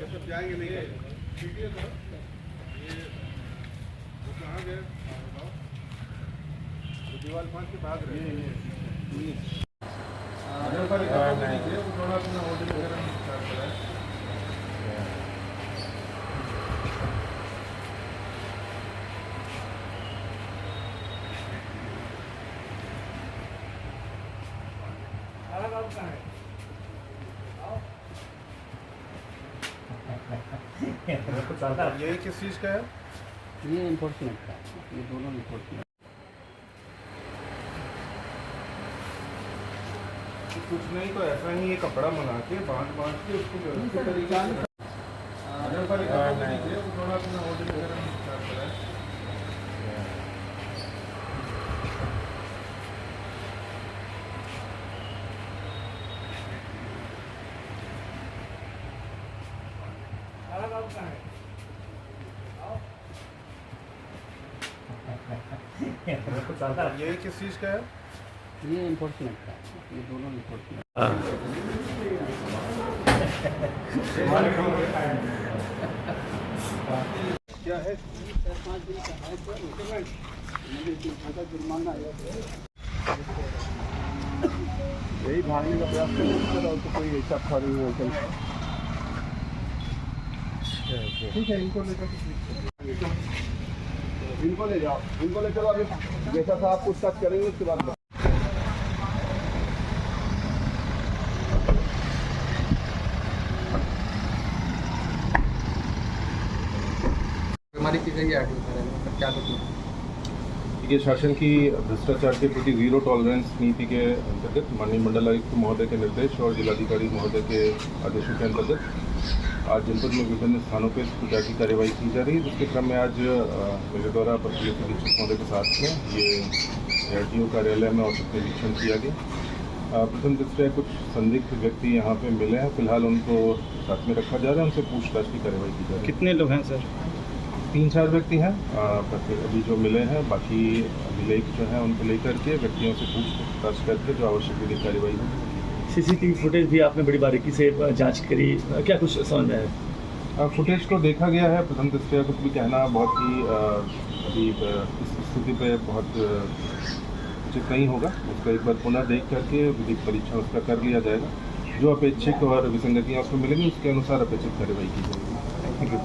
ये सब जाएंगे नहीं ठीक है सर। ये वो कहाँ गए बताओ। दीवार 5 के भाग रहे हैं। नगर पालिका को दीजिए, वो थोड़ा अपना होटल वगैरह स्टार्ट कराए। यही किस चीज़ का है? ये इन्फोर्समेंट का, ये दोनों इन्फोर्समेंट। कुछ नहीं तो ऐसा ही ये कपड़ा मंगा के बांध के उसको व्यवस्थित तरीके से नगर पालिका को दीजिए, वो थोड़ा अपना होटल वगैरह स्टार्ट कराए। यही किस चीज़ का है? ये इन्फोर्समेंट का, ये दोनों इन्फोर्समेंट। क्या है? 4-5 दिन का है सर, मुझे जुर्माना है। यही भागने का प्रयास करें सर, और तो कोई ऐसा फॉरी हो। ठीक है, इनको लेकर इनको ले जाओ, इनको ले चलो। अभी जैसा था आप पूछताछ करेंगे उसके बाद हमारी चीज़ें ही आगे क्या देखिए, शासन की भ्रष्टाचार के प्रति जीरो टॉलरेंस नीति के अंतर्गत माननीय मंडलायुक्त महोदय के निर्देश और जिलाधिकारी महोदय के आदेशों के अंतर्गत आज जनपद में विभिन्न स्थानों पर पूजा की कार्यवाही की जा रही है, जिसके क्रम में आज मेरे द्वारा पुलिस अधीक्षक महोदय के साथ में ये ARTO कार्यालय में औचक निरीक्षण किया गया। प्रथम दृष्टया कुछ संदिग्ध व्यक्ति यहाँ पे मिले हैं, फिलहाल उनको साथ में रखा जा रहा है, उनसे पूछताछ की कार्यवाही की जा रही है। कितने लोग हैं सर? 3-4 व्यक्ति हैं अभी जो मिले हैं, बाकी अभिलेख जो है उनको लेकर के व्यक्तियों से पूछताछ करके जो आवश्यक विधिक कार्यवाही होगी। CCTV फुटेज भी आपने बड़ी बारीकी से जांच करी, क्या कुछ समझ में आया? फुटेज को देखा गया है, प्रथम दृष्टया कुछ भी कहना बहुत ही अभी इस स्थिति पे बहुत उचित नहीं होगा। उसको एक बार पुनः देख करके विधिक परीक्षण उसका कर लिया जाएगा। जो अपेक्षित और विसंगतियाँ उसमें मिलेंगी उसके अनुसार अपेक्षित कार्यवाही की जाएगी। Thank you.